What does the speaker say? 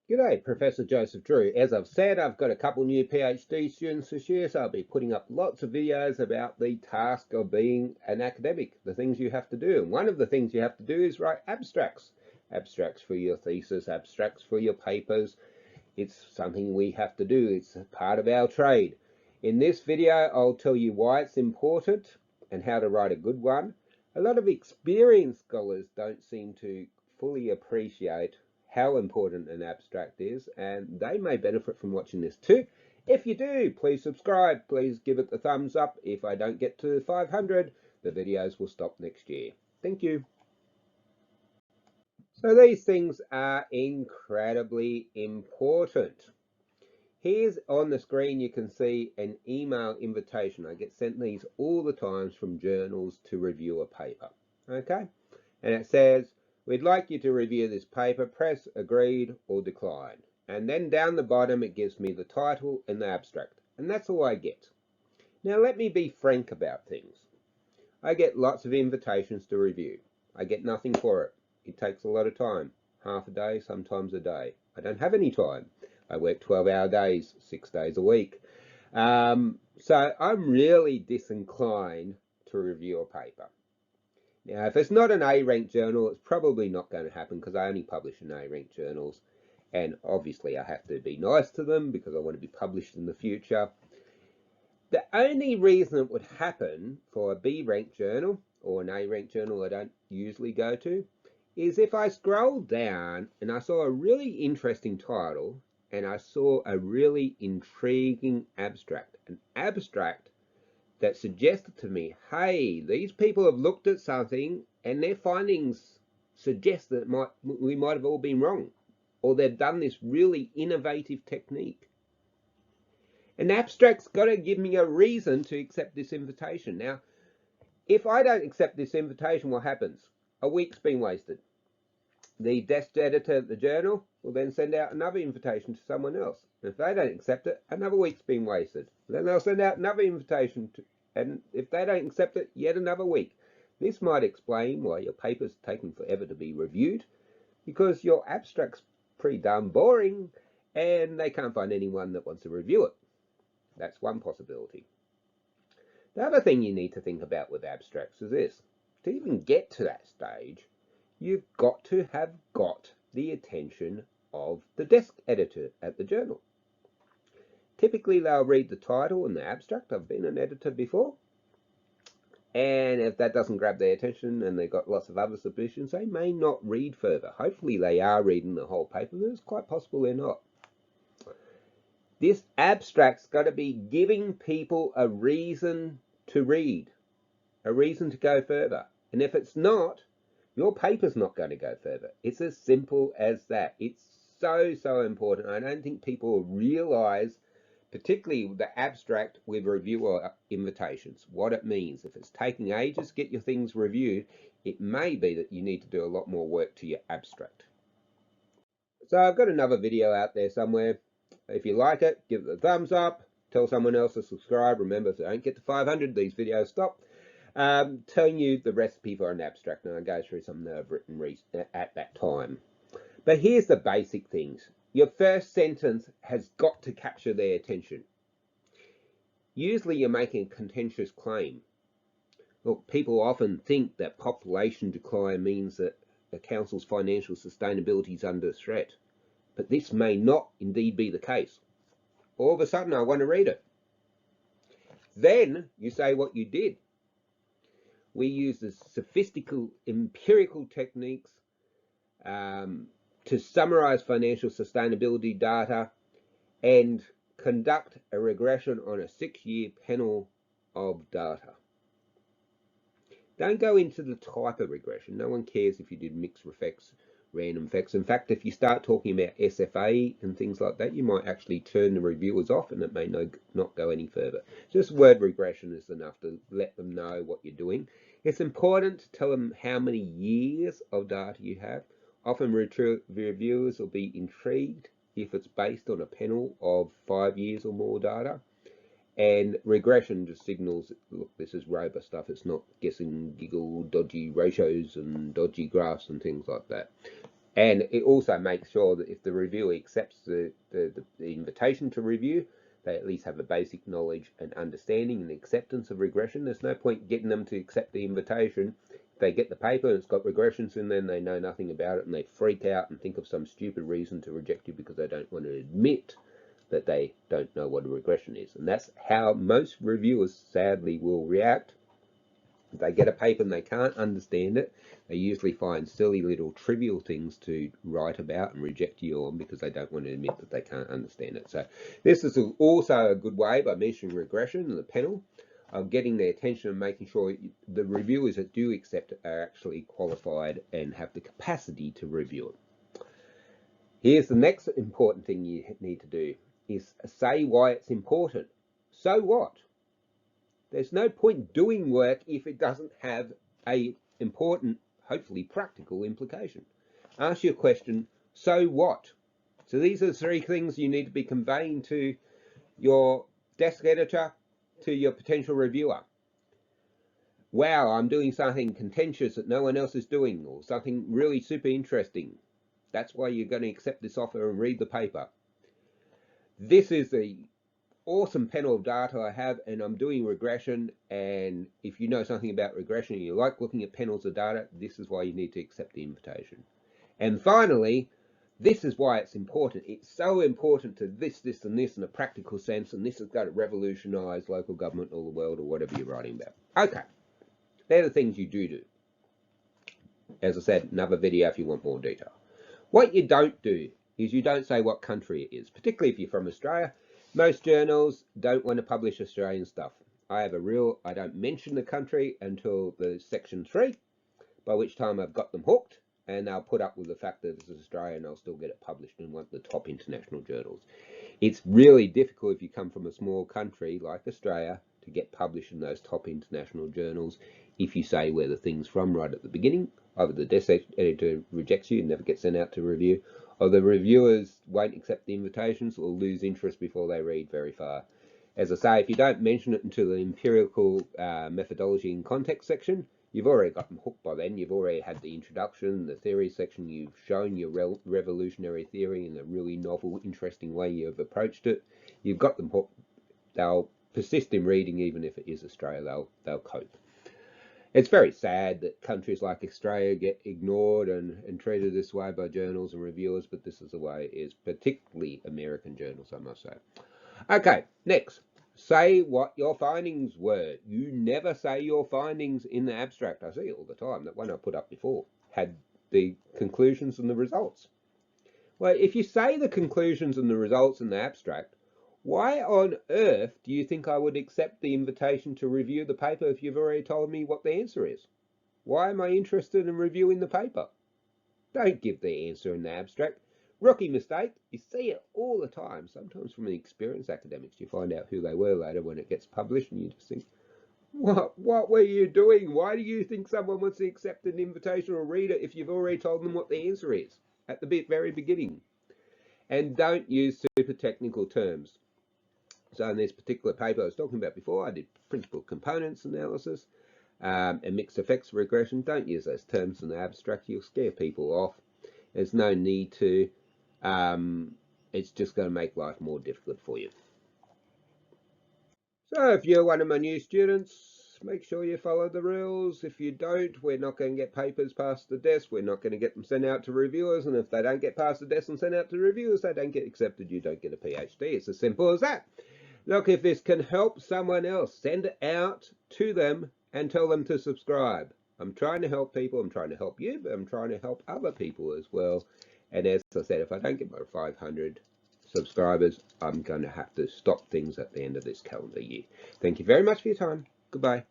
G'day, Professor Joseph Drew. As I've said, I've got a couple new PhD students this year, so I'll be putting up lots of videos about the task of being an academic, the things you have to do. And one of the things you have to do is write abstracts. Abstracts for your thesis, abstracts for your papers. It's something we have to do. It's part of our trade. In this video, I'll tell you why it's important and how to write a good one. A lot of experienced scholars don't seem to fully appreciate how important an abstract is, and they may benefit from watching this too. If you do, please subscribe, please give it the thumbs up. If I don't get to 500, the videos will stop next year. Thank you. So these things are incredibly important. Here's on the screen, you can see an email invitation. I get sent these all the times from journals to review a paper, okay? And it says, we'd like you to review this paper, press agreed or decline. And then down the bottom, it gives me the title and the abstract. And that's all I get. Now, let me be frank about things. I get lots of invitations to review. I get nothing for it. It takes a lot of time, half a day, sometimes a day. I don't have any time. I work 12-hour days, 6 days a week. So I'm really disinclined to review a paper. Now, if it's not an A-ranked journal, it's probably not going to happen because I only publish in A-ranked journals. And obviously I have to be nice to them because I want to be published in the future. The only reason it would happen for a B-ranked journal or an A-ranked journal I don't usually go to is if I scroll down and I saw a really interesting title and I saw a really intriguing abstract, an abstract that suggested to me, hey, these people have looked at something and their findings suggest that we might have all been wrong, or they've done this really innovative technique. An abstract's got to give me a reason to accept this invitation. Now, if I don't accept this invitation, what happens? A week's been wasted. The desk editor at the journal will then send out another invitation to someone else. If they don't accept it, another week's been wasted. Then they'll send out another invitation, and if they don't accept it, yet another week. This might explain why your paper's taking forever to be reviewed, because your abstract's pretty darn boring, and they can't find anyone that wants to review it. That's one possibility. The other thing you need to think about with abstracts is this. To even get to that stage, you've got to have got the attention of the desk editor at the journal. Typically, they'll read the title and the abstract. I've been an editor before. And if that doesn't grab their attention and they've got lots of other submissions, they may not read further. Hopefully, they are reading the whole paper, but it's quite possible they're not. This abstract's got to be giving people a reason to read, a reason to go further. And if it's not, your paper's not going to go further. It's as simple as that. It's so important. I don't think people realize, particularly the abstract with reviewer invitations, what it means. If it's taking ages to get your things reviewed, it may be that you need to do a lot more work to your abstract. So I've got another video out there somewhere. If you like it, give it a thumbs up. Tell someone else to subscribe. Remember, if they don't get to 500, these videos stop. Telling you the recipe for an abstract, and I go through some that I've written at that time. But here's the basic things. Your first sentence has got to capture their attention. Usually you're making a contentious claim. Look, people often think that population decline means that the council's financial sustainability is under threat. But this may not indeed be the case. All of a sudden, I want to read it. Then you say what you did. We use the sophisticated empirical techniques to summarize financial sustainability data and conduct a regression on a 6-year panel of data. Don't go into the type of regression. No one cares if you did mixed effects, random effects. In fact, if you start talking about SFA and things like that, you might actually turn the reviewers off and it may not go any further. Just word regression is enough to let them know what you're doing. It's important to tell them how many years of data you have. Often reviewers will be intrigued if it's based on a panel of 5 years or more data. And regression just signals, look, this is robust stuff. It's not guessing, giggle, dodgy ratios and dodgy graphs and things like that. And it also makes sure that if the reviewer accepts the invitation to review, they at least have a basic knowledge and understanding and acceptance of regression. There's no point getting them to accept the invitation. If they get the paper and it's got regressions in, then they know nothing about it and they freak out and think of some stupid reason to reject you because they don't want to admit that they don't know what a regression is. And that's how most reviewers sadly will react. If they get a paper and they can't understand it, they usually find silly little trivial things to write about and reject you on because they don't want to admit that they can't understand it. So this is also a good way, by mentioning regression in the panel, of getting their attention and making sure the reviewers that do accept it are actually qualified and have the capacity to review it. Here's the next important thing you need to do, is say why it's important. So what? There's no point doing work if it doesn't have a important, hopefully practical implication. Ask your question, so what? So these are the three things you need to be conveying to your desk editor, to your potential reviewer. Wow, I'm doing something contentious that no one else is doing, or something really super interesting. That's why you're going to accept this offer and read the paper. This is the awesome panel of data I have, and I'm doing regression, and if you know something about regression and you like looking at panels of data, this is why you need to accept the invitation. And finally, this is why it's important. It's so important to this, and this in a practical sense, and this is going to revolutionize local government or the world or whatever you're writing about. Okay, they're the things you do. As I said, another video if you want more detail. What you don't do is you don't say what country it is, particularly if you're from Australia. Most journals don't want to publish Australian stuff. I have a rule, I don't mention the country until the section 3, by which time I've got them hooked, and they'll put up with the fact that this is Australia and I'll still get it published in one of the top international journals. It's really difficult if you come from a small country like Australia to get published in those top international journals if you say where the thing's from right at the beginning. Either the desk editor rejects you and never gets sent out to review, or the reviewers won't accept the invitations or lose interest before they read very far. As I say, if you don't mention it until the empirical methodology and context section, you've already got them hooked by then. You've already had the introduction, the theory section, you've shown your revolutionary theory in a really novel, interesting way you've approached it. You've got them hooked. They'll persist in reading even if it is Australia. They'll cope. It's very sad that countries like Australia get ignored and treated this way by journals and reviewers, but this is the way it is, particularly American journals, I must say. Okay, next. Say what your findings were. You never say your findings in the abstract. I see it all the time. That one I put up before had the conclusions and the results. Well, if you say the conclusions and the results in the abstract, why on earth do you think I would accept the invitation to review the paper if you've already told me what the answer is? Why am I interested in reviewing the paper? Don't give the answer in the abstract. Rookie mistake. You see it all the time. Sometimes from the experienced academics, you find out who they were later when it gets published, and you just think, what were you doing? Why do you think someone wants to accept an invitation or read it if you've already told them what the answer is at the very beginning? And don't use super technical terms. So in this particular paper I was talking about before, I did principal components analysis and mixed effects regression. Don't use those terms in the abstract. You'll scare people off. There's no need to. It's just going to make life more difficult for you. So if you're one of my new students, make sure you follow the rules. If you don't, we're not going to get papers past the desk. We're not going to get them sent out to reviewers. And if they don't get past the desk and sent out to reviewers, they don't get accepted. You don't get a PhD. It's as simple as that. Look, if this can help someone else, send it out to them and tell them to subscribe. I'm trying to help people. I'm trying to help you, but I'm trying to help other people as well. And as I said, if I don't get my 500 subscribers, I'm going to have to stop things at the end of this calendar year. Thank you very much for your time. Goodbye.